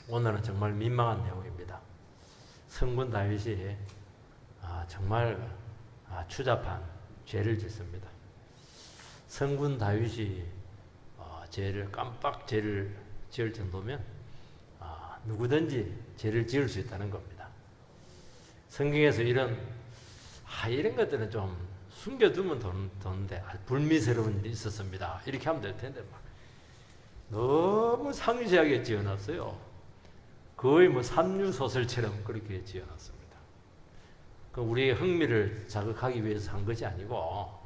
오늘은 정말 민망한 내용입니다. 성군 다윗이 정말 추잡한 죄를 짓습니다. 성군 다윗이 깜빡 죄를 지을 정도면 누구든지 죄를 지을 수 있다는 겁니다. 성경에서 이런 것들은 좀 숨겨두면 되는데 불미스러운 일이 있었습니다. 이렇게 하면 될 텐데 너무 상세하게 지어놨어요. 거의 삼류소설처럼 그렇게 지어놨습니다. 우리의 흥미를 자극하기 위해서 한 것이 아니고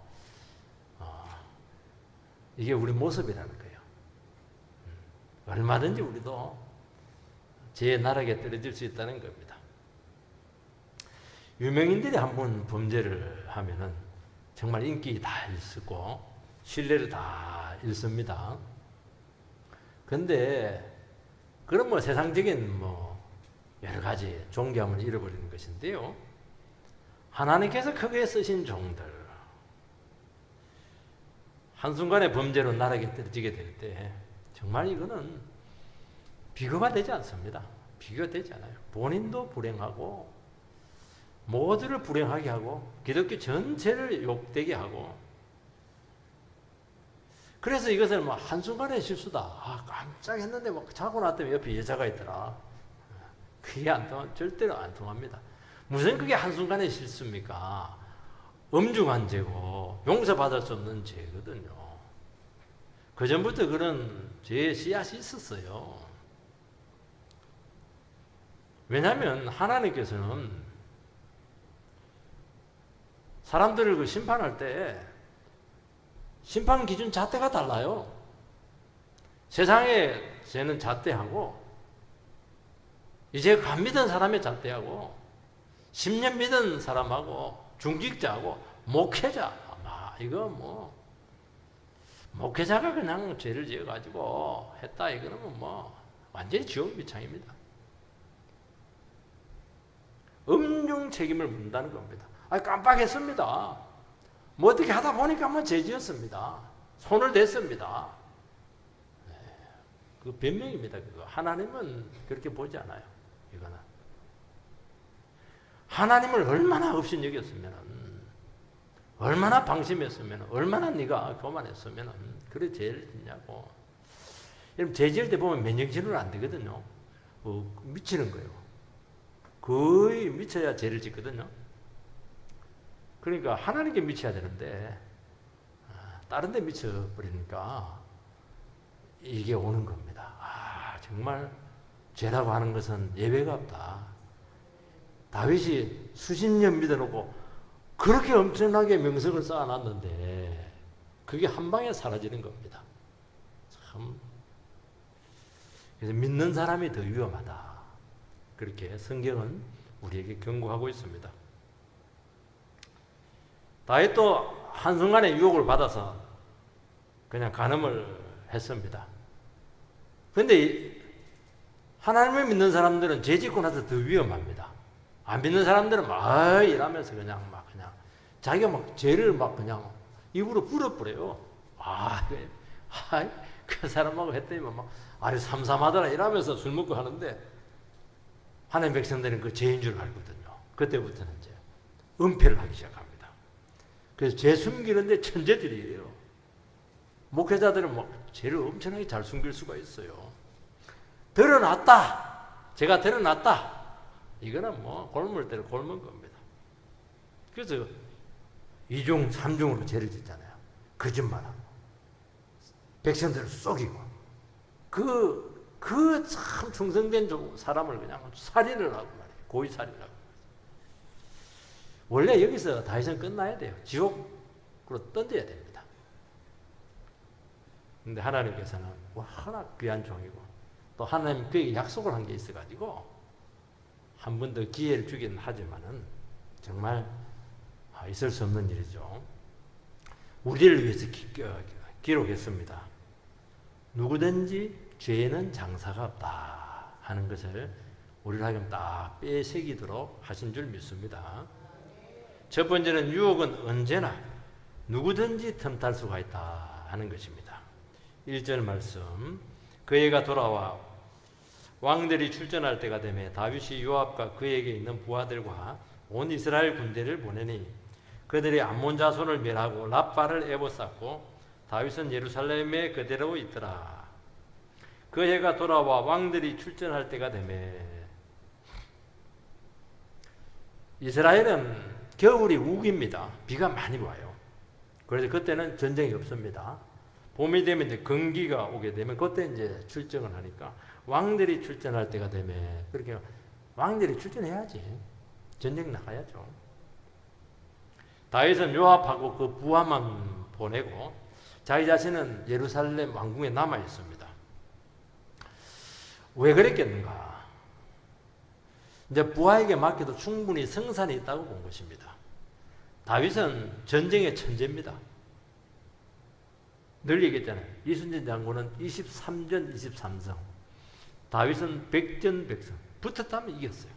이게 우리 모습이라는 거예요. 얼마든지 우리도 죄의 나락에 떨어질 수 있다는 겁니다. 유명인들이 한번 범죄를 하면은 정말 인기 다 잃고 신뢰를 다 잃습니다. 근데 그런 세상적인 여러 가지 존귀함을 잃어버리는 것인데요. 하나님께서 크게 쓰신 종들, 한순간에 범죄로 나락에 떨어지게 될 때 정말 이거는 비교가 되지 않습니다. 비교가 되지 않아요. 본인도 불행하고 모두를 불행하게 하고 기독교 전체를 욕되게 하고, 그래서 이것을 한순간의 실수다. 깜짝 했는데 자고 났더니 옆에 여자가 있더라. 그게 절대로 안 통합니다. 무슨 그게 한순간의 실수입니까? 엄중한 죄고 용서받을 수 없는 죄거든요. 그 전부터 그런 죄의 씨앗이 있었어요. 왜냐하면 하나님께서는 사람들을 심판할 때 심판 기준 잣대가 달라요. 세상의 죄는 잣대하고 이제 간 믿은 사람의 잣대하고 10년 믿은 사람하고 중직자하고 목회자, 이거 목회자가 그냥 죄를 지어가지고 했다 이거는 완전히 지옥 밑창입니다. 엄중 책임을 묻는다는 겁니다. 깜빡했습니다. 어떻게 하다 보니까 죄 지었습니다. 손을 댔습니다. 그 변명입니다. 그거. 하나님은 그렇게 보지 않아요. 이거는. 하나님을 얼마나 업신여겼으면, 얼마나 방심했으면, 얼마나 네가 교만했으면 그래 죄를 짓냐고. 여러분 죄 지을 때 보면 면역질은 안 되거든요. 미치는 거예요. 거의 미쳐야 죄를 짓거든요. 그러니까 하나님께 미쳐야 되는데 다른 데 미쳐버리니까 이게 오는 겁니다. 정말 죄라고 하는 것은 예외가 없다. 다윗이 수십 년 믿어놓고 그렇게 엄청나게 명성을 쌓아놨는데 그게 한 방에 사라지는 겁니다. 참. 그래서 믿는 사람이 더 위험하다. 그렇게 성경은 우리에게 경고하고 있습니다. 다윗도 한순간에 유혹을 받아서 그냥 간음을 했습니다. 그런데 하나님을 믿는 사람들은 죄 짓고 나서 더 위험합니다. 안 믿는 사람들은 이러면서 그냥 자기가 죄를 그냥 입으로 불어버려요. 그 사람하고 했더니 아주 삼삼하더라 이러면서 술 먹고 하는데 하나님 백성들은 그 죄인 줄 알거든요. 그때부터는 이제 은폐를 하기 시작합니다. 그래서 죄 숨기는데 천재들이에요. 목회자들은 죄를 엄청나게 잘 숨길 수가 있어요. 드러났다. 제가 드러났다. 이거는 골물대로 골문 겁니다. 그래서 2중, 3중으로 죄를 짓잖아요. 거짓말하고 백성들을 속이고 그 참 충성된 사람을 그냥 살인을 하고 말이에요. 고의 살인을 하고. 원래 여기서 다윗은 끝나야 돼요. 지옥으로 던져야 됩니다. 근데 하나님께서는 워낙 귀한 종이고 또 하나님 그에게 약속을 한 게 있어가지고 한 번 더 기회를 주긴 하지만은 정말 있을 수 없는 일이죠. 우리를 위해서 기록했습니다. 누구든지 죄에는 장사가 없다 하는 것을 우리를 하여금 딱 빼새기도록 하신 줄 믿습니다. 첫 번째는 유혹은 언제나 누구든지 틈탈 수가 있다 하는 것입니다. 1절 말씀, 그애가 돌아와 왕들이 출전할 때가 되매 다윗이 요압과 그에게 있는 부하들과 온 이스라엘 군대를 보내니 그들이 암몬 자손을 멸하고 랍바를 에워쌌고 다윗은 예루살렘에 그대로 있더라. 그 해가 돌아와 왕들이 출전할 때가 되매 이스라엘은 겨울이 우기입니다. 비가 많이 와요. 그래서 그때는 전쟁이 없습니다. 봄이 되면 이제 건기가 오게 되면 그때 이제 출정을 하니까 왕들이 출전할 때가 되면 그렇게 왕들이 출전해야지. 전쟁 나가야죠. 다윗은 요압하고 그 부하만 보내고 자기 자신은 예루살렘 왕궁에 남아 있습니다. 왜 그랬겠는가? 이제 부하에게 맡겨도 충분히 성산이 있다고 본 것입니다. 다윗은 전쟁의 천재입니다. 늘 얘기했잖아요. 이순신 장군은 23전 23승, 다윗은 100전 100승. 붙었다면 이겼어요.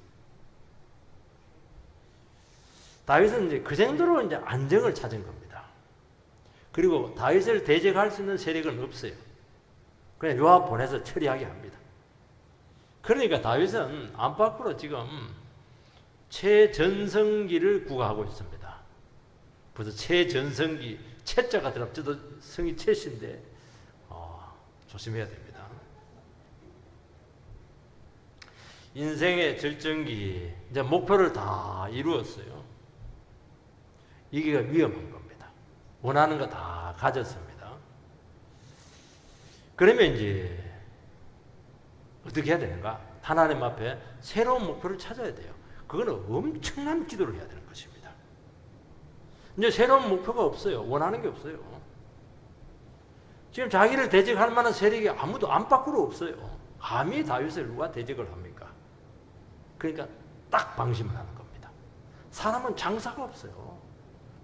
다윗은 이제 그 정도로 이제 안정을 찾은 겁니다. 그리고 다윗을 대적할 수 있는 세력은 없어요. 그냥 요압 보내서 처리하게 합니다. 그러니까 다윗은 안팎으로 지금 최전성기를 구가하고 있습니다. 그래서 최전성기, 채자가 들어가면 저도 성이 채신데 조심해야 됩니다. 인생의 절정기, 이제 목표를 다 이루었어요. 이게 위험한 겁니다. 원하는 거 다 가졌습니다. 그러면 이제 어떻게 해야 되는가? 하나님 앞에 새로운 목표를 찾아야 돼요. 그거는 엄청난 기도를 해야 되는 것입니다. 이제 새로운 목표가 없어요. 원하는 게 없어요. 지금 자기를 대적할 만한 세력이 아무도 안팎으로 없어요. 감히 다윗을 누가 대적을 합니까? 그러니까 딱 방심을 하는 겁니다. 사람은 장사가 없어요.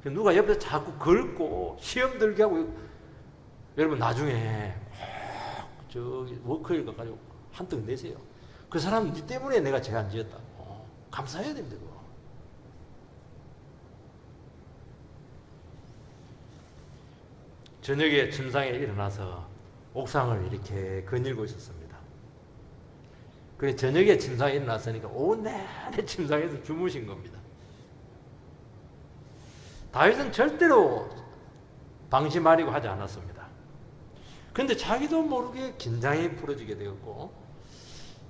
누가 옆에서 자꾸 긁고 시험 들게 하고, 여러분 나중에 저기 워크힐 가가지고 한턱 내세요. 그 사람 니 때문에 내가 죄 안 지었다고 감사해야 됩니다. 그거. 저녁에 침상에 일어나서 옥상을 이렇게 거닐고 있었습니다. 그래 저녁에 침상에 일어났으니까 온내내 침상에서 주무신 겁니다. 다윗은 절대로 방심하려고 하지 않았습니다. 그런데 자기도 모르게 긴장이 풀어지게 되었고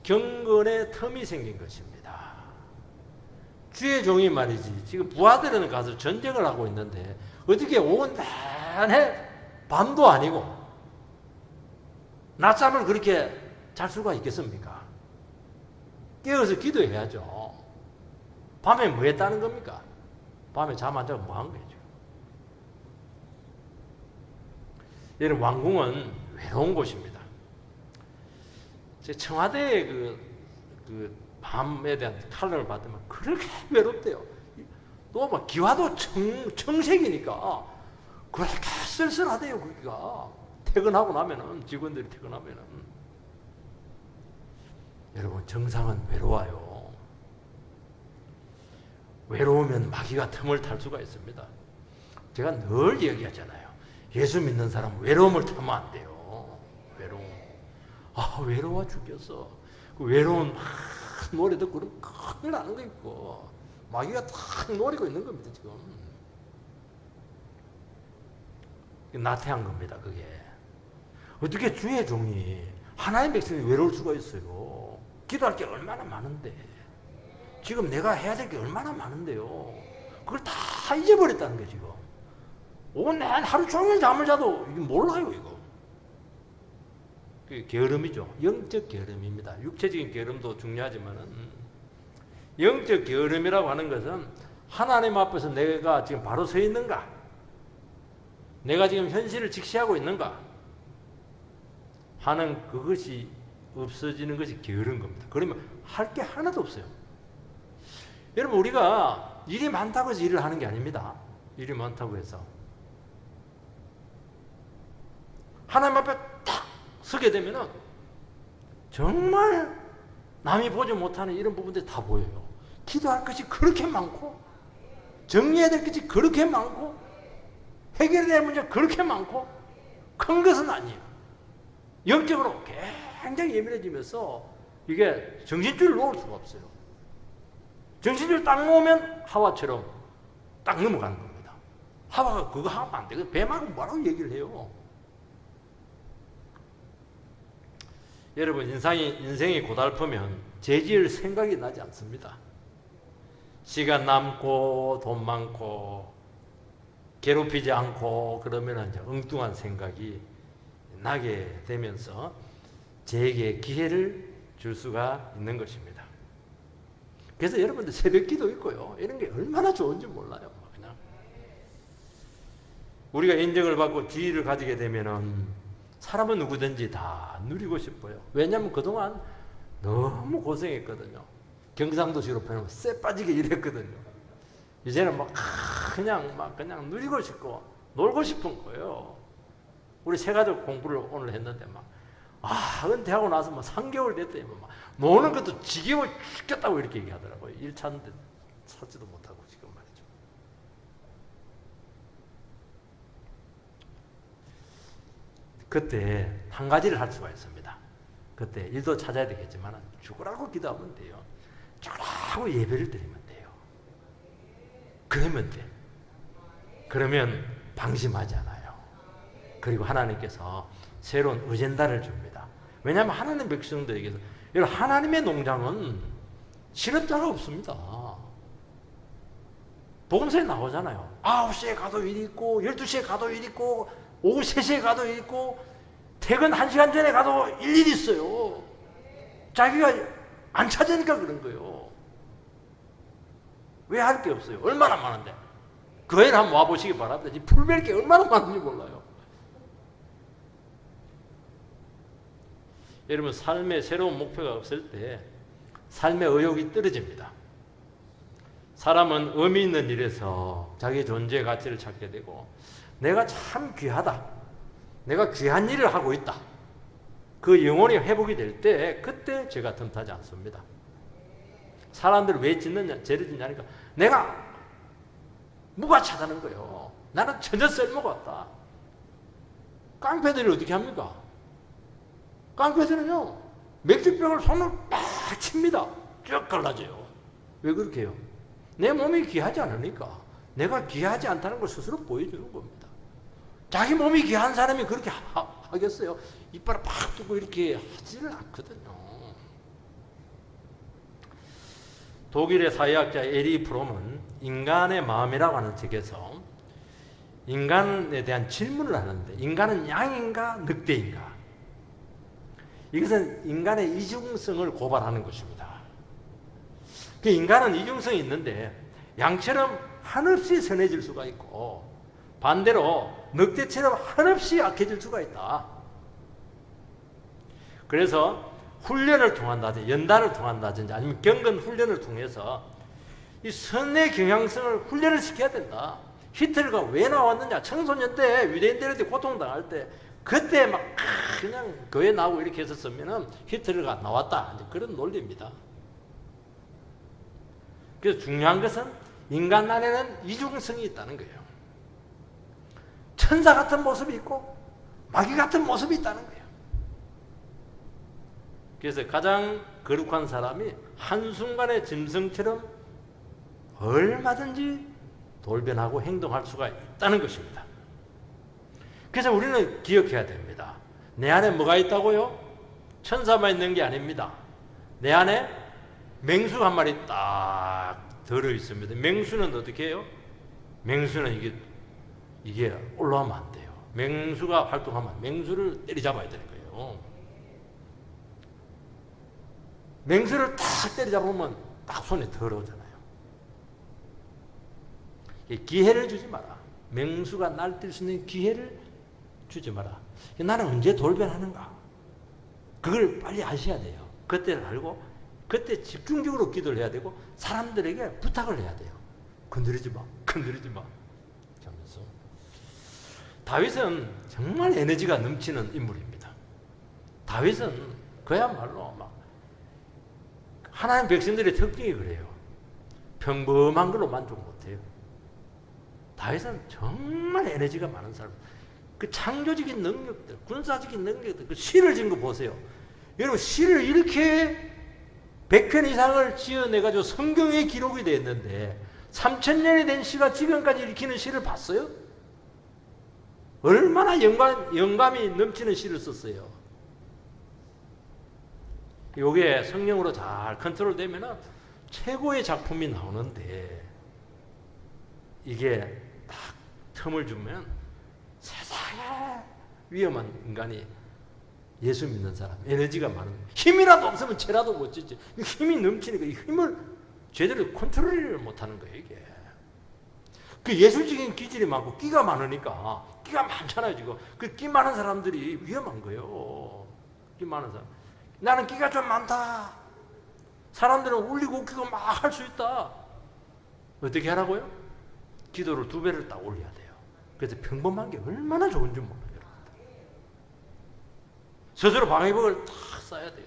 경건의 틈이 생긴 것입니다. 주의 종이 말이지 지금 부하들은 가서 전쟁을 하고 있는데 어떻게 온내내 밤도 아니고 낮잠을 그렇게 잘 수가 있겠습니까? 깨어서 기도해야죠. 밤에 뭐 했다는 겁니까? 밤에 잠 안 자고 뭐 한 거예요? 여러분 왕궁은 외로운 곳입니다. 제 청와대의 그 밤에 대한 칼럼을 받으면 그렇게 외롭대요. 또 막 기와도 청색이니까 그렇게 쓸쓸하대요. 거기가 퇴근하고 나면은 직원들이 퇴근하면은 여러분 정상은 외로워요. 외로우면 마귀가 틈을 탈 수가 있습니다. 제가 늘 얘기하잖아요. 예수 믿는 사람 외로움을 타면 안 돼요. 외로움. 외로워 죽겠어. 그 외로운 노래 듣고 그러면 큰일 나는 거 있고 마귀가 탁 노리고 있는 겁니다. 지금. 나태한 겁니다. 그게. 어떻게 주의 종이 하나님 백성이 외로울 수가 있어요. 기도할 게 얼마나 많은데 지금 내가 해야 될 게 얼마나 많은데요. 그걸 다 잊어버렸다는 거예요. 지금. 오늘 하루 종일 잠을 자도 이게 몰라요. 이거. 그게 게으름이죠. 영적 게으름입니다. 육체적인 게으름도 중요하지만은 영적 게으름이라고 하는 것은 하나님 앞에서 내가 지금 바로 서 있는가? 내가 지금 현실을 직시하고 있는가? 하는 그것이 없어지는 것이 게으른 겁니다. 그러면 할 게 하나도 없어요. 여러분 우리가 일이 많다고 해서 일을 하는 게 아닙니다. 일이 많다고 해서 하나님 앞에 딱 서게 되면은 정말 남이 보지 못하는 이런 부분들이 다 보여요. 기도할 것이 그렇게 많고 정리해야 될 것이 그렇게 많고 해결해야 할 문제가 그렇게 많고 큰 것은 아니에요. 영적으로 굉장히 예민해지면서 이게 정신줄을 놓을 수가 없어요. 정신줄 딱 놓으면 하와처럼 딱 넘어가는 겁니다. 하와가 그거 하면 안 돼. 뱀하고 뭐라고 얘기를 해요. 여러분, 인생이 고달프면 죄지을 생각이 나지 않습니다. 시간 남고 돈 많고 괴롭히지 않고 그러면 이제 엉뚱한 생각이 나게 되면서 죄에게 기회를 줄 수가 있는 것입니다. 그래서 여러분들 새벽기도 있고요. 이런 게 얼마나 좋은지 몰라요. 그냥 우리가 인정을 받고 지위를 가지게 되면은 사람은 누구든지 다 누리고 싶어요. 왜냐하면 그동안 너무 고생했거든요. 경상도식으로 표현하면 쎄 빠지게 일했거든요. 이제는 그냥 누리고 싶고 놀고 싶은 거예요. 우리 세 가족 공부를 오늘 했는데 은퇴하고 나서 3개월 됐더니 노는 것도 지겨워 죽겠다고 이렇게 얘기하더라고요. 일 찾는데 찾지도 못하고 지금 말이죠. 그때 한 가지를 할 수가 있습니다. 그때 일도 찾아야 되겠지만 죽으라고 기도하면 돼요. 죽으라고 예배를 드리면 돼요. 그러면 돼. 그러면 방심하지 않아요. 그리고 하나님께서 새로운 어젠다를 줍니다. 왜냐하면 하나님 백성들에게서 하나님의 농장은 실업자가 없습니다. 복음서에 나오잖아요. 9시에 가도 일이 있고 12시에 가도 일이 있고 오후 3시에 가도 일이 있고 퇴근 1시간 전에 가도 일일이 있어요. 자기가 안 찾으니까 그런 거예요. 왜 할 게 없어요? 얼마나 많은데. 그 애를 한번 와보시기 바랍니다. 풀뵐 게 얼마나 많은지 몰라요. 여러분, 삶에 새로운 목표가 없을 때 삶의 의욕이 떨어집니다. 사람은 의미 있는 일에서 자기의 존재의 가치를 찾게 되고 내가 참 귀하다. 내가 귀한 일을 하고 있다. 그 영혼이 회복이 될 때 그때 죄가 틈타지 않습니다. 사람들을 왜 죄를 짓냐니까 내가 무가치하다는 거예요. 나는 전혀 쓸모가 없다. 깡패들이 어떻게 합니까? 깡패들은요 맥주병을 손으로 딱 칩니다. 쭉 갈라져요. 왜 그렇게 해요? 내 몸이 귀하지 않으니까 내가 귀하지 않다는 걸 스스로 보여주는 겁니다. 자기 몸이 귀한 사람이 그렇게 하겠어요? 이빨을 팍 뜨고 이렇게 하지는 않거든요. 독일의 사회학자 에리 프롬은 인간의 마음이라고 하는 책에서 인간에 대한 질문을 하는데 인간은 양인가 늑대인가? 이것은 인간의 이중성을 고발하는 것입니다. 그 인간은 이중성이 있는데 양처럼 한없이 선해질 수가 있고 반대로 늑대처럼 한없이 악해질 수가 있다. 그래서 훈련을 통한다든지 연단을 통한다든지 아니면 경건 훈련을 통해서 이 선의 경향성을 훈련을 시켜야 된다. 히틀러가 왜 나왔느냐? 청소년 때 유대인들한테 고통당할 때 그때 그냥 교회 나오고 이렇게 했었으면 히틀러가 나왔다. 그런 논리입니다. 그래서 중요한 것은 인간 안에는 이중성이 있다는 거예요. 천사 같은 모습이 있고 마귀 같은 모습이 있다는 거예요. 그래서 가장 거룩한 사람이 한순간의 짐승처럼 얼마든지 돌변하고 행동할 수가 있다는 것입니다. 그래서 우리는 기억해야 됩니다. 내 안에 뭐가 있다고요? 천사만 있는 게 아닙니다. 내 안에 맹수가 한 마리 딱 들어 있습니다. 맹수는 어떻게 해요? 맹수는 이게 올라오면 안 돼요. 맹수가 활동하면 맹수를 때리잡아야 되는 거예요. 맹수를 딱 때리잡으면 딱 손에 들어오잖아요. 기회를 주지 마라. 맹수가 날뛸 수 있는 기회를 주지 마라. 나는 언제 돌변하는가? 그걸 빨리 아셔야 돼요. 그때를 알고 그때 집중적으로 기도를 해야 되고 사람들에게 부탁을 해야 돼요. 건드리지 마. 건드리지 마. 하면서 다윗은 정말 에너지가 넘치는 인물입니다. 다윗은 그야말로 하나님 백성들의 특징이 그래요. 평범한 걸로 만족 못해요. 다윗은 정말 에너지가 많은 사람. 그 창조적인 능력들, 군사적인 능력들, 그 시를 지은 거 보세요. 여러분, 시를 이렇게 100편 이상을 지어내가지고 성경에 기록이 됐는데 3000년이 된 시가 지금까지 읽히는 시를 봤어요? 얼마나 영감이 넘치는 시를 썼어요. 이게 성령으로 잘 컨트롤되면 최고의 작품이 나오는데 이게 딱 틈을 주면 세상에 위험한 인간이 예수 믿는 사람, 에너지가 많은, 힘이라도 없으면 죄라도 못 짓지. 힘이 넘치니까 이 힘을 제대로 컨트롤을 못하는 거예요, 이게. 그 예술적인 기질이 많고 끼가 많으니까, 끼가 많잖아요, 지금. 그 끼 많은 사람들이 위험한 거예요. 끼 많은 사람. 나는 끼가 좀 많다. 사람들은 울리고 웃기고 막 할 수 있다. 어떻게 하라고요? 기도를 2배를 딱 올려야 돼요. 그래서 평범한 게 얼마나 좋은지 몰라요. 스스로 방해복을 딱 써야 돼요.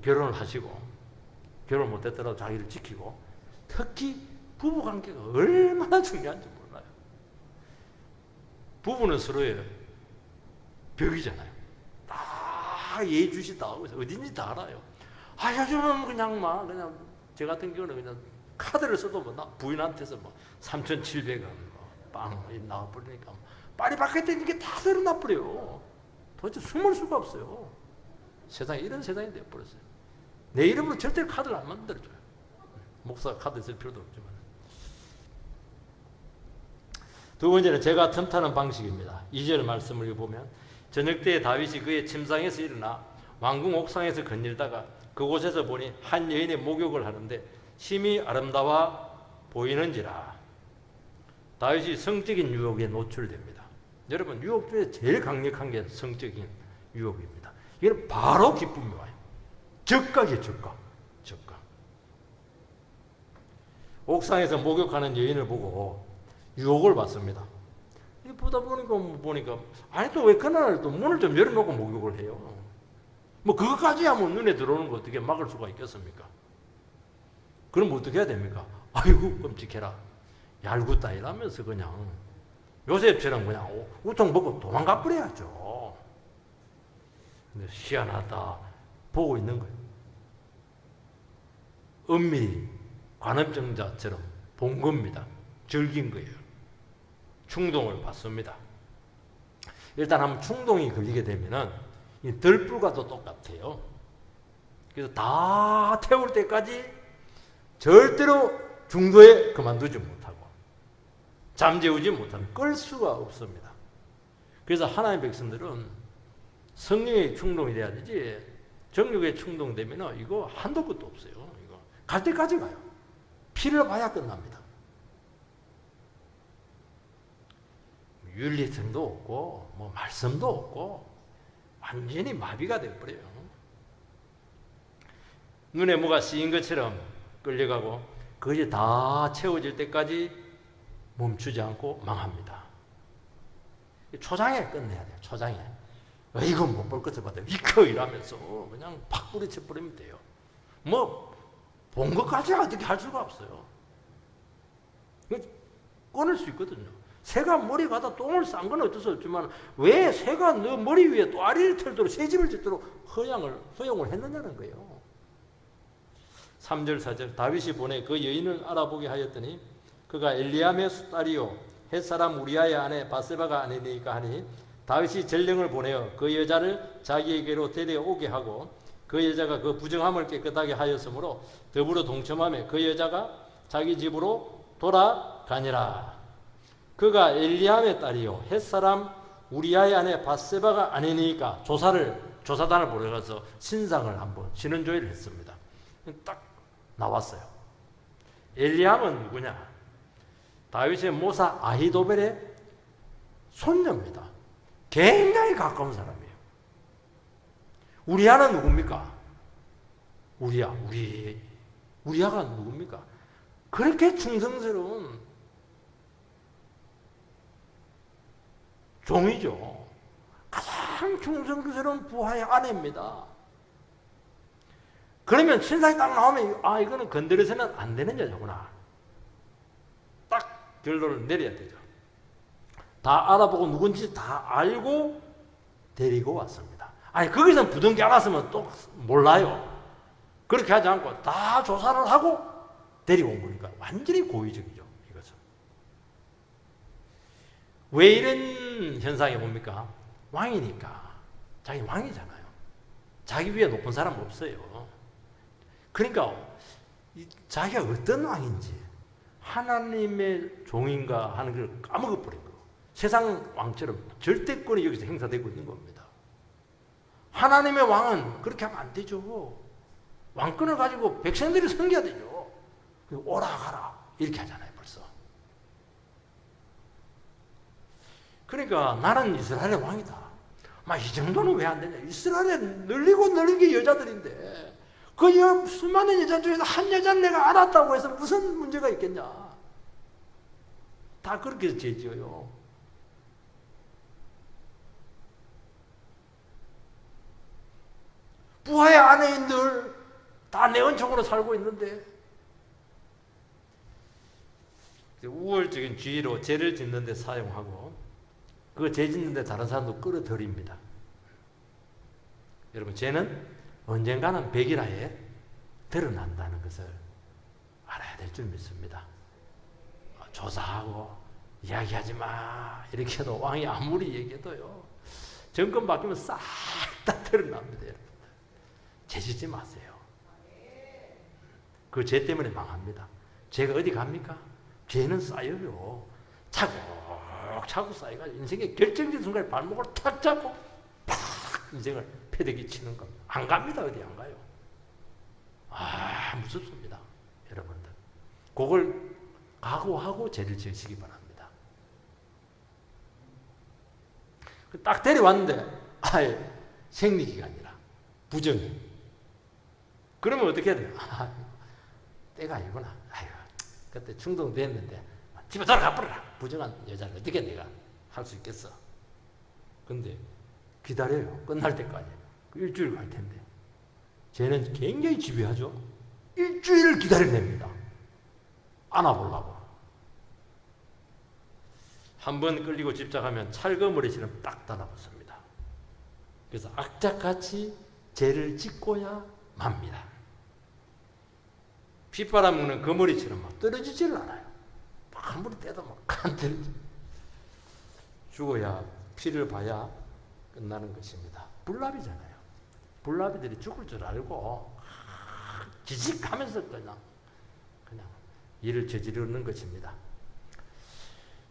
결혼을 하시고 결혼 못했더라도 자기를 지키고 특히 부부관계가 얼마나 중요한지 몰라요. 부부는 서로의 벽이잖아요. 다 예의 주시 다 하고 어딘지 다 알아요. 요즘은 그냥 저 같은 경우는 그냥 카드를 써도 부인한테서 3,700원 빵 나와버리니까 빨리 바뀌었다 이게 다 내려놔버려요. 도대체 숨을 수가 없어요. 세상에 이런 세상이 되어버렸어요. 내 이름으로 절대 카드를 안 만들어줘요. 목사가 카드 쓸 필요도 없지만. 두 번째는 제가 틈타는 방식입니다. 2절 말씀을 보면 저녁 때에 다윗이 그의 침상에서 일어나 왕궁 옥상에서 거닐다가 그곳에서 보니 한 여인의 목욕을 하는데 심히 아름다워 보이는지라. 다윗이 성적인 유혹에 노출됩니다. 여러분, 유혹 중에 제일 강력한 게 성적인 유혹입니다. 이건 바로 기쁨이 와요. 적각이에요, 적각. 옥상에서 목욕하는 여인을 보고 유혹을 받습니다. 보다 보니까 아니 또 왜 그날 또 문을 좀 열어놓고 목욕을 해요? 그것까지 하면 눈에 들어오는 거 어떻게 막을 수가 있겠습니까? 그럼 어떻게 해야 됩니까? 아이고 끔찍해라. 얄궂다 이러면서 그냥 요셉처럼 그냥 우통 먹고 도망가 버려야죠. 근데 희한하다 보고 있는 거예요. 은밀히 관음증자처럼 본 겁니다. 즐긴 거예요. 충동을 받습니다. 일단 한번 충동이 걸리게 되면은 이 들불과도 똑같아요. 그래서 다 태울 때까지 절대로 중도에 그만두지 못하고 잠재우지 못하는, 끌 수가 없습니다. 그래서 하나님의 백성들은 성령의 충동이 돼야 되지 정욕의 충동되면 이거 한도 끝도 없어요. 이거 갈 때까지 가요. 피를 봐야 끝납니다. 윤리성도 없고 말씀도 없고 완전히 마비가 되어버려요. 눈에 뭐가 씌인 것처럼 끌려가고 그것이 다 채워질 때까지 멈추지 않고 망합니다. 초장에 끝내야 돼요. 초장에. 이거 못 볼 것을 받아요. 이러면서 그냥 팍 뿌리쳐버리면 돼요. 본 것까지 어떻게 할 수가 없어요. 끊을 수 있거든요. 새가 머리 가다 똥을 싼 건 어쩔 수 없지만 왜 새가 너 머리 위에 또 아리를 털도록 새집을 짓도록 허용을 했느냐는 거예요. 3절 4절 다윗이 보내 그 여인을 알아보게 하였더니 그가 엘리암의 딸이요 햇사람 우리아의 아내 바세바가 아니니까 하니 다윗이 전령을 보내어 그 여자를 자기에게로 데려오게 하고 그 여자가 그 부정함을 깨끗하게 하였으므로 더불어 동침하며 그 여자가 자기 집으로 돌아가니라. 그가 엘리암의 딸이요 햇사람 우리아의 아내 바세바가 아니니까 조사단을 보내가서 신상을 한번 신원조회를 했습니다. 딱 나왔어요. 엘리암은 누구냐? 다윗의 모사 아히도벨의 손녀입니다. 굉장히 가까운 사람이에요. 우리아는 누굽니까? 우리아가 누굽니까? 그렇게 충성스러운 종이죠. 가장 충성스러운 부하의 아내입니다. 그러면 신상이 딱 나오면 이거는 건드려서는 안 되는 여자구나. 딱 결론을 내려야 되죠. 다 알아보고 누군지 다 알고 데리고 왔습니다. 거기서 부둥켜 안았으면 또 몰라요. 그렇게 하지 않고 다 조사를 하고 데리고 온 거니까 완전히 고의적이죠. 이것은. 왜 이런 현상이 뭡니까? 왕이니까. 자기 왕이잖아요. 자기 위에 높은 사람 없어요. 그러니까 자기가 어떤 왕인지 하나님의 종인가 하는 걸 까먹어버린 거예요. 세상 왕처럼 절대권이 여기서 행사되고 있는 겁니다. 하나님의 왕은 그렇게 하면 안 되죠. 왕권을 가지고 백성들이 섬겨야 되죠. 오라 가라 이렇게 하잖아요. 벌써. 그러니까 나는 이스라엘의 왕이다. 막 이 정도는 왜 안 되냐. 이스라엘에 널리고 널린 게 여자들인데 그 수많은 여자 중에서 한 여자를 내가 알았다고 해서 무슨 문제가 있겠냐. 다 그렇게 죄지어요. 부하의 아내인들 다 내 은총으로 살고 있는데 우월적인 주의로 죄를 짓는 데 사용하고 그 죄 짓는 데 다른 사람도 끌어들입니다. 여러분 죄는 언젠가는 백일하에 드러난다는 것을 알아야 될 줄 믿습니다. 조사하고 이야기하지 마 이렇게 해도 왕이 아무리 얘기해도요 정권 바뀌면 싹 다 드러납니다. 여러분들 죄 짓지 마세요. 그 죄 때문에 망합니다. 죄가 어디 갑니까? 죄는 쌓여요. 차곡차곡 쌓여가 인생의 결정적인 순간에 발목을 탁 잡고 팍 인생을 패대기 치는 겁니다. 안 갑니다. 어디 안 가요. 무섭습니다. 여러분들 그걸 각오하고 죄를 지으시기 바랍니다. 딱 데려왔는데 아예 생리기간이라 부정이. 그러면 어떻게 해야 돼요? 때가 아니구나. 아유, 그때 충동됐는데 집에 돌아가버려라. 부정한 여자를 어떻게 내가 할 수 있겠어. 근데 기다려요. 끝날 때까지. 일주일 갈 텐데. 쟤는 굉장히 집요하죠. 일주일을 기다려냅니다. 안아보려고. 한번 끌리고 집착하면 찰거머리처럼 딱 달라붙습니다. 그래서 악착같이 죄를 짓고야 맙니다. 핏바람 부는 거머리처럼 막 떨어지지를 않아요. 아무리 떼도 막 안 떨어지. 죽어야 피를 봐야 끝나는 것입니다. 불납이잖아요. 불납이들이 죽을 줄 알고 지직하면서 그냥 일을 저지르는 것입니다.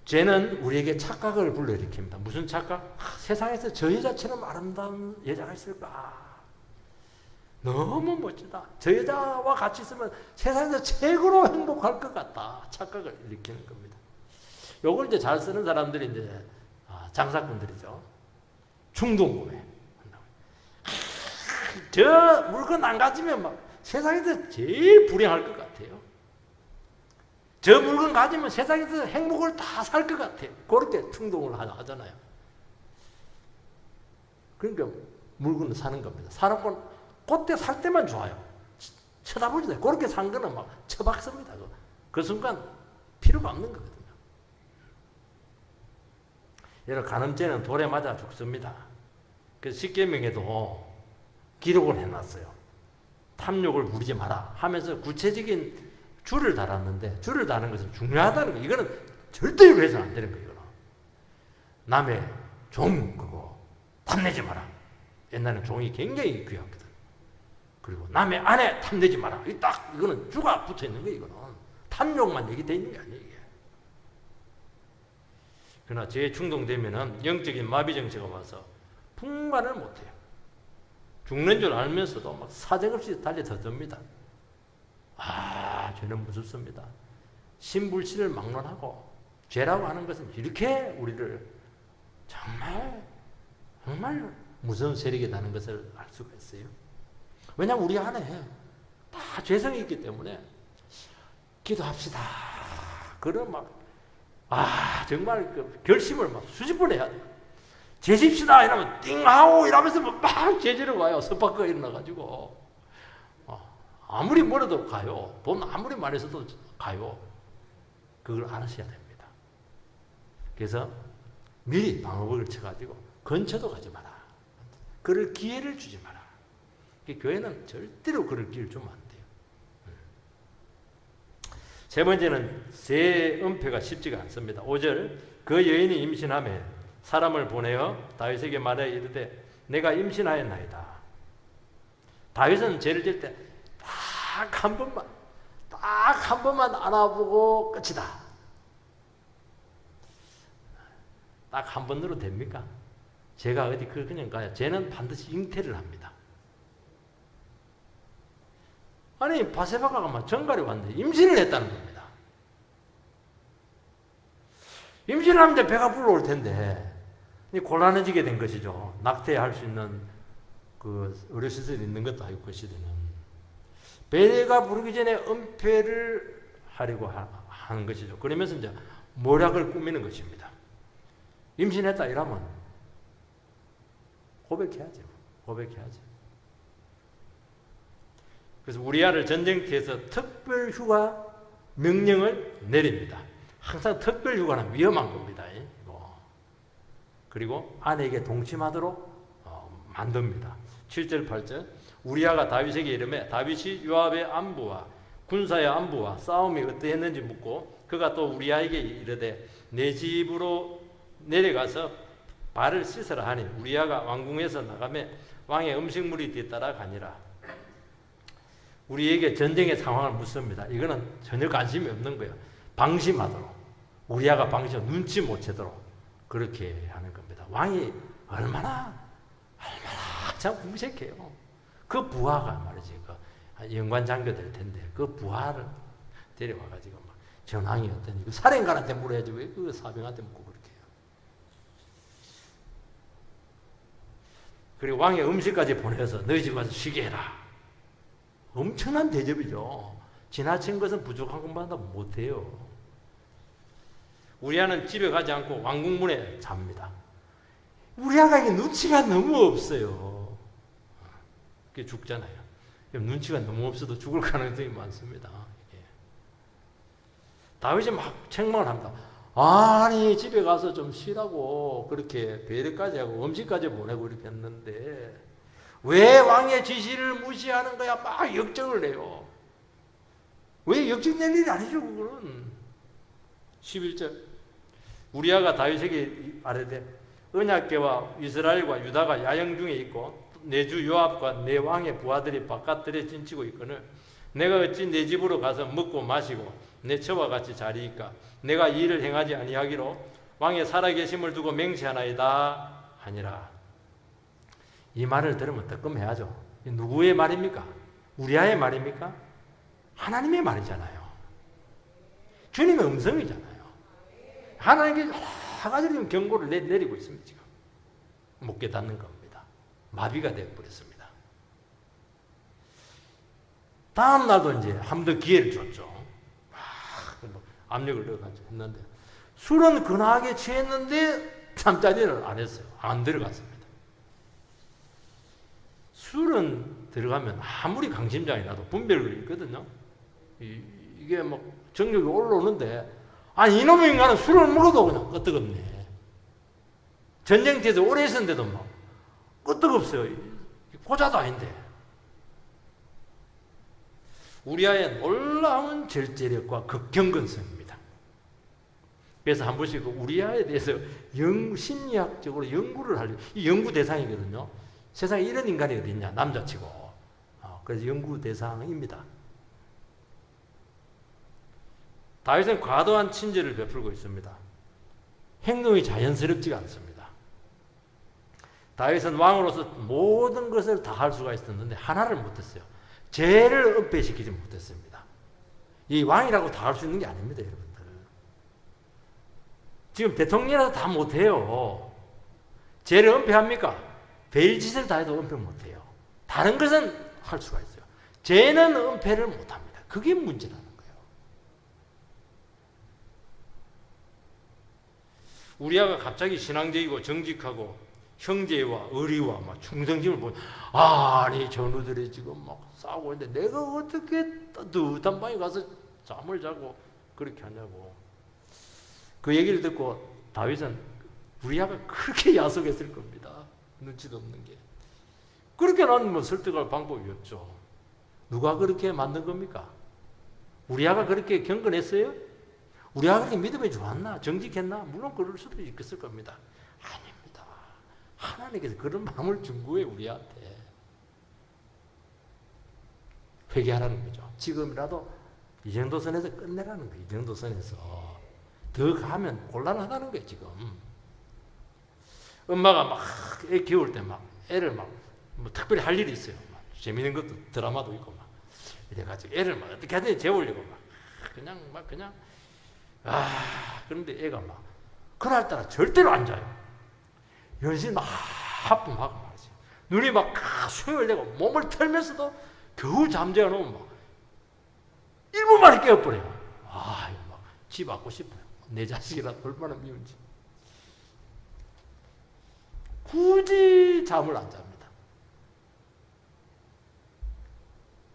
죄는 우리에게 착각을 불러일으킵니다. 무슨 착각? 세상에서 저 여자처럼 아름다운 여자가 있을까? 너무 멋지다. 저 여자와 같이 있으면 세상에서 최고로 행복할 것 같다. 착각을 일으키는 겁니다. 요걸 이제 잘 쓰는 사람들이 이제 장사꾼들이죠. 충동구매. 저 물건 안 가지면 막 세상에서 제일 불행할 것 같아요. 저 물건 가지면 세상에서 행복을 다 살 것 같아요. 그렇게 충동을 하잖아요. 그러니까 물건을 사는 겁니다. 사는 그때 살 때만 좋아요. 쳐다보지 않아요. 그렇게 산 거는 막 처박습니다. 그 순간 필요가 없는 거거든요. 여러분, 간음죄는 돌에 맞아 죽습니다. 그래서 십계명에도 기록을 해놨어요. 탐욕을 부리지 마라 하면서 구체적인 줄을 달았는데, 줄을 다는 것은 중요하다는 거예요. 이거는 절대로 해서는 안 되는 거예요. 남의 종 그거 탐내지 마라. 옛날에는 종이 굉장히 귀하거든. 그리고 남의 아내 탐내지 마라. 이거는 주가 붙어 있는 거예요. 이거는 탐욕만 얘기되어 있는 게 아니에요. 이게. 그러나 죄에 충동되면은 영적인 마비 정체가 와서 풍만을 못해요. 죽는 줄 알면서도 막 사정없이 달려듭니다. 죄는 무섭습니다. 신불신을 막론하고 죄라고 하는 것은 이렇게 우리를 정말 무서운 세력이라는 것을 알 수가 있어요. 왜냐하면 우리 안에 다 죄성이 있기 때문에 기도합시다. 그럼 정말 그 결심을 막 수십 번 해야 돼요. 죄집시다 이러면 띵하고 이러면서 막 죄지러 가요. 섭박가 일어나가지고 아무리 멀어도 가요. 돈 아무리 많이 써도 가요. 그걸 알으셔야 됩니다. 그래서 미리 방어복을 쳐가지고 근처도 가지 마라. 그럴 기회를 주지 마라. 교회는 절대로 그럴 기회를 주면 안 돼요. 세 번째는 새 은폐가 쉽지가 않습니다. 5절 그 여인이 임신하매 사람을 보내어 다윗에게 말하여 이르되 내가 임신하였나이다. 다윗은 죄를 질 때 딱 한 번만 안아보고 끝이다. 딱 한 번으로 됩니까? 죄가 어디 그냥 가요. 죄는 반드시 잉태를 합니다. 아니 바세바가가 막 정갈이 왔는데 임신을 했다는 겁니다. 임신을 하면 배가 불러올 텐데 곤란해지게 된 것이죠. 낙태할 수 있는 그 의료시설이 있는 것도 아니고 그 시대는 배가 부르기 전에 은폐를 하려고 하는 것이죠. 그러면서 이제 모략을 꾸미는 것입니다. 임신했다 이러면 고백해야죠. 그래서 우리아를 전쟁터에서 특별 휴가 명령을 내립니다. 항상 특별 휴가는 위험한 겁니다. 그리고 아내에게 동침하도록 만듭니다. 7절 8절 우리아가 다윗에게 이르매 다윗이 요압의 안부와 군사의 안부와 싸움이 어떠했는지 묻고 그가 또 우리아에게 이르되 내 집으로 내려가서 발을 씻으라 하니 우리아가 왕궁에서 나가매 왕의 음식물이 뒤따라 가니라. 우리에게 전쟁의 상황을 묻습니다. 이거는 전혀 관심이 없는 거예요. 방심하도록 우리아가 방심 눈치 못 채도록 그렇게 하는 겁니다. 왕이 얼마나 참 궁색해요. 그 부하가 말이지 그 영관 장교 될 텐데 그 부하를 데려와가지고 막 전황이 어떠니 그 사령관한테 물어야지 왜 그 사병한테 묻고 그렇게 해요. 그리고 왕의 음식까지 보내서 너희 집 가서 쉬게 해라. 엄청난 대접이죠. 지나친 것은 부족한 것마다 못해요. 우리아는 집에 가지 않고 왕궁문에 잡니다. 우리아가 이게 눈치가 너무 없어요. 그게 죽잖아요. 눈치가 너무 없어도 죽을 가능성이 많습니다. 다윗이 막 책망을 합니다. 아니 집에 가서 좀 쉬라고 그렇게 배려까지 하고 음식까지 보내고 이렇게 했는데 왜 왕의 지시를 무시하는 거야? 막 역정을 내요. 왜 역정낼 일이 아니죠 그거는. 11절 우리아가 다윗에게 아뢰되 언약궤와 이스라엘과 유다가 야영 중에 있고 내 주 요압과 내 왕의 부하들이 바깥들에 진치고 있거늘 내가 어찌 내 집으로 가서 먹고 마시고 내 처와 같이 자리이까 내가 이 일을 행하지 아니하기로 왕의 살아계심을 두고 맹세하나이다 하니라. 이 말을 들으면 뜨끔해야죠. 누구의 말입니까? 우리아의 말입니까? 하나님의 말이잖아요. 주님의 음성이잖아요. 하나님께 여러 가지 경고를 내리고 있습니다. 지금 못 깨닫는 겁니다. 마비가 되어버렸습니다. 다음 날도 이제 한 번 더 기회를 줬죠. 압력을 넣어가지고 했는데 술은 근하게 취했는데 잠자리를 안 했어요. 안 들어갔습니다. 술은 들어가면 아무리 강심장이 나도 분별이 있거든요. 이게 막 정력이 올라오는데 아니 이놈의 인간은 술을 먹어도 그냥 끄떡없네. 전쟁터에서 오래 있었는데도 막 끄떡없어요. 고자도 아닌데. 우리아의 놀라운 절제력과 극경건성입니다. 그래서 한 번씩 우리아에 대해서 심리학적으로 연구를 하려고 이 연구 대상이거든요. 세상에 이런 인간이 어디 있냐 남자치고. 그래서 연구 대상입니다. 다윗은 과도한 친절을 베풀고 있습니다. 행동이 자연스럽지가 않습니다. 다윗은 왕으로서 모든 것을 다 할 수가 있었는데 하나를 못했어요. 죄를 은폐시키지 못했습니다. 이 왕이라고 다 할 수 있는 게 아닙니다, 여러분들. 지금 대통령이라도 다 못해요. 죄를 은폐합니까? 별짓을 다 해도 은폐 못해요. 다른 것은 할 수가 있어요. 죄는 은폐를 못합니다. 그게 문제라는 거예요. 우리아가 갑자기 신앙적이고 정직하고 형제와 의리와 막 충성심을 보여. 아니 전우들이 지금 막 싸우고 있는데 내가 어떻게 따뜻한 방에 가서 잠을 자고 그렇게 하냐고. 그 얘기를 듣고 다윗은 우리아가 그렇게 야속했을 겁니다. 눈치도 없는 게. 그렇게는 뭐 설득할 방법이 없죠. 누가 그렇게 만든 겁니까? 우리아가 그렇게 경건했어요? 우리아가 그렇게 믿음이 좋았나? 정직했나? 물론 그럴 수도 있을 겁니다. 아닙니다. 하나님께서 그런 마음을 준 거예요, 우리한테. 회개하라는 거죠. 지금이라도 이 정도 선에서 끝내라는 거예요. 이 정도 선에서. 더 가면 곤란하다는 거예요, 지금. 엄마가 막 애 키울 때 막 애를 막 뭐 특별히 할 일이 있어요. 막 재밌는 것도 드라마도 있고 막 이래가지고 애를 막 어떻게 하든지 재우려고 막 그냥 그런데 애가 막 그날따라 절대로 안 자요. 연신 막 하품하고 말이지. 눈이 막 수영을 내고 몸을 털면서도 겨우 잠재워 놓으면 막 1분 만에 깨어버려요. 이거 막 집 왔고 싶어요. 내 자식이라 얼마나 미운지. 굳이 잠을 안 잡니다.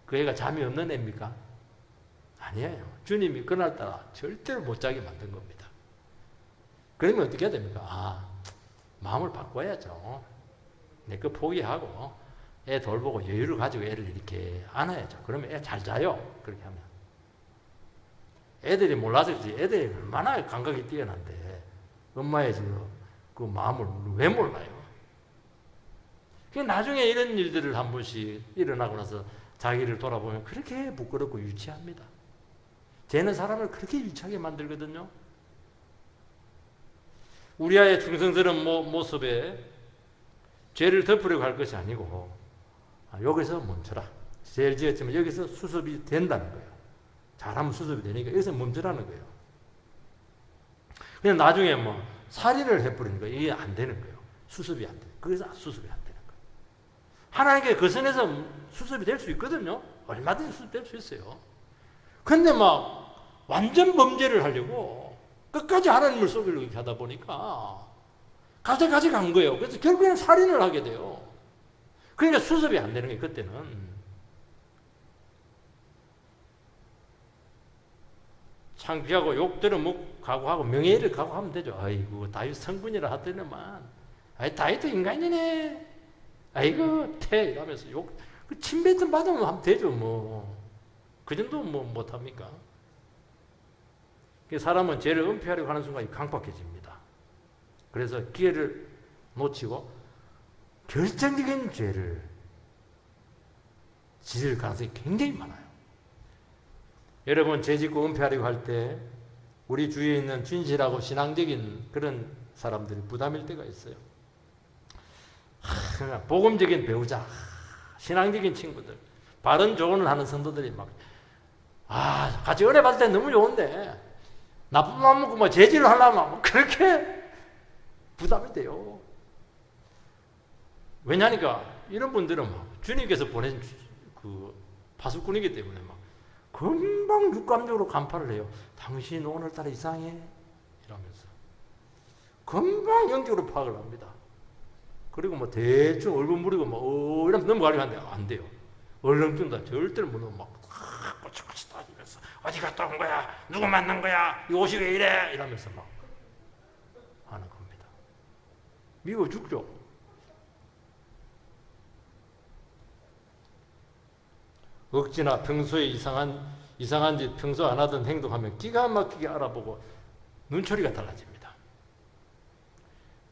그 애가 잠이 없는 애입니까? 아니에요. 주님이 그날따라 절대로 못 자게 만든 겁니다. 그러면 어떻게 해야 됩니까? 마음을 바꿔야죠. 내 거 포기하고 애 돌보고 여유를 가지고 애를 이렇게 안아야죠. 그러면 애 잘 자요. 그렇게 하면. 애들이 몰라서 그렇지 애들이 얼마나 감각이 뛰어난데 엄마의 그 마음을 왜 몰라요? 나중에 이런 일들을 한 번씩 일어나고 나서 자기를 돌아보면 그렇게 부끄럽고 유치합니다. 죄는 사람을 그렇게 유치하게 만들거든요. 우리아의 충성스러운 모습에 죄를 덮으려고 할 것이 아니고 여기서 멈춰라. 죄를 지었지만 여기서 수습이 된다는 거예요. 잘하면 수습이 되니까 여기서 멈추라는 거예요. 그냥 나중에 뭐 살인을 해버리는 거예요. 이게 안 되는 거예요. 수습이 안 돼요. 거기서 수습이 안 되는 거예요. 하나님께 그 선에서 수습이 될 수 있거든요. 얼마든지 수습될 수 있어요. 근데 막 완전 범죄를 하려고 끝까지 하나님을 속이려고 이렇게 하다 보니까 가지가지 간 거예요. 그래서 결국에는 살인을 하게 돼요. 그러니까 수습이 안 되는 거예요. 그때는. 창피하고 욕 들어먹고 각오하고 명예를 각오하면 되죠. 아이고 다윗 성분이라 하더니만 다윗도 인간이네. 아이고 태 이러면서 욕 침뱉 좀 받으면 하면 되죠. 뭐 그 정도 뭐 못합니까? 사람은 죄를 은폐하려고 하는 순간 강박해집니다. 그래서 기회를 놓치고 결정적인 죄를 지을 가능성이 굉장히 많아요. 여러분 죄 짓고 은폐하려고 할 때 우리 주위에 있는 진실하고 신앙적인 그런 사람들이 부담일 때가 있어요. 복음적인 배우자, 신앙적인 친구들, 바른 조언을 하는 성도들이 막 같이 은혜 받을 때 너무 좋은데 나쁜 마음 먹고 뭐 죄질을 하려면 뭐 그렇게 부담이 돼요. 왜냐니까 이런 분들은 막 주님께서 보낸 그 파수꾼이기 때문에 막 금방 육감적으로 간파를 해요. 당신 오늘따라 이상해 이러면서 금방 영적으로 파악을 합니다. 그리고 뭐 대충 얼굴 무리고 뭐 이러면 넘어가려고 하는데 안 돼요. 얼렁뚱다 절대로 못 넘어 막 꼬치꼬치 따지면서 어디 갔다 온 거야? 누구 만난 거야? 이 옷이 왜 이래? 이러면서 막 하는 겁니다. 미워 죽죠. 억지나 평소에 이상한 짓 평소 안 하던 행동하면 기가 막히게 알아보고 눈초리가 달라집니다.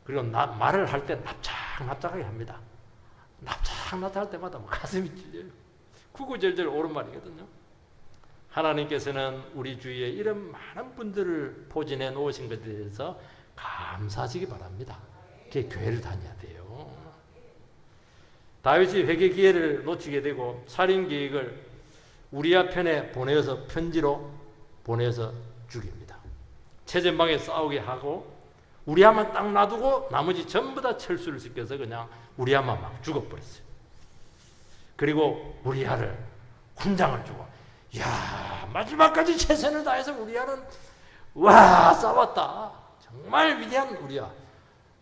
그리고 말을 할 때 납작납작하게 합니다. 납작납작할 때마다 뭐 가슴이 찔려요. 구구절절 옳은 말이거든요. 하나님께서는 우리 주위에 이런 많은 분들을 포진해 놓으신 것에 대해서 감사하시기 바랍니다. 그게 교회를 다녀야 돼요. 다윗이 회개 기회를 놓치게 되고 살인 계획을 우리아 편에 보내어서 편지로 보내서 죽입니다. 최전방에 싸우게 하고 우리아만 딱 놔두고 나머지 전부 다 철수를 시켜서 그냥 우리아만 막 죽어버렸어요. 그리고 우리아를 훈장을 주고 마지막까지 최선을 다해서 우리아는 싸웠다. 정말 위대한 우리아.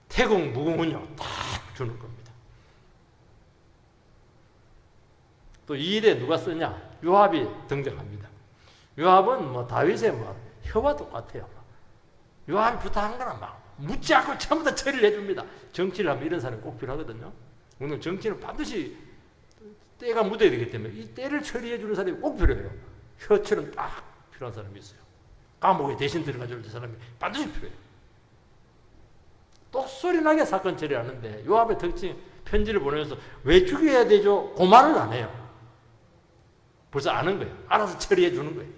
태국 무궁훈요 딱 주는 겁니다. 또 이 일에 누가 쓰냐? 요압이 등장합니다. 요압은 뭐 다윗의 뭐 혀와 똑같아요. 요압이 부탁한 거는 막 묻지 않고 전부 다 처리를 해줍니다. 정치를 하면 이런 사람이 꼭 필요하거든요. 오늘 정치는 반드시 때가 묻어야 되기 때문에 이 때를 처리해 주는 사람이 꼭 필요해요. 혀처럼 딱 필요한 사람이 있어요. 감옥에 대신 들어가 줄 사람이 반드시 필요해요. 또 소리 나게 사건 처리하는데 요압의 특징, 편지를 보내면서 왜 죽여야 되죠? 그 말을 안 해요. 벌써 아는 거예요. 알아서 처리해 주는 거예요.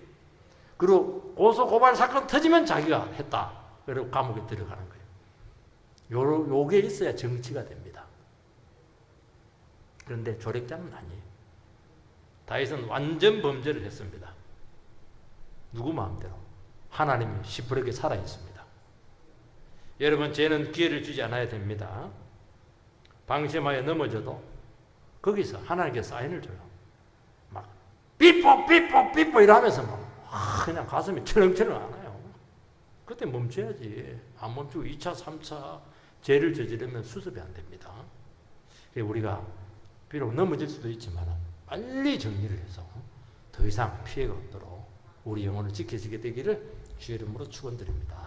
그리고 고소 고발 사건 터지면 자기가 했다. 그리고 감옥에 들어가는 거예요. 요게 있어야 정치가 됩니다. 그런데 조력자는 아니에요. 다윗은 완전 범죄를 했습니다. 누구 마음대로. 하나님이 시퍼렇게 살아 있습니다. 여러분, 죄는 기회를 주지 않아야 됩니다. 방심하여 넘어져도 거기서 하나님께 사인을 줘요. 막 삐뽀 이러면서 막 그냥 가슴이 철렁철렁 안 와요. 그때 멈춰야지. 안 멈추고 2차, 3차 죄를 저지르면 수습이 안 됩니다. 우리가 비록 넘어질 수도 있지만 빨리 정리를 해서 더 이상 피해가 없도록 우리 영혼을 지켜지게 되기를 주의 이름으로 축원드립니다.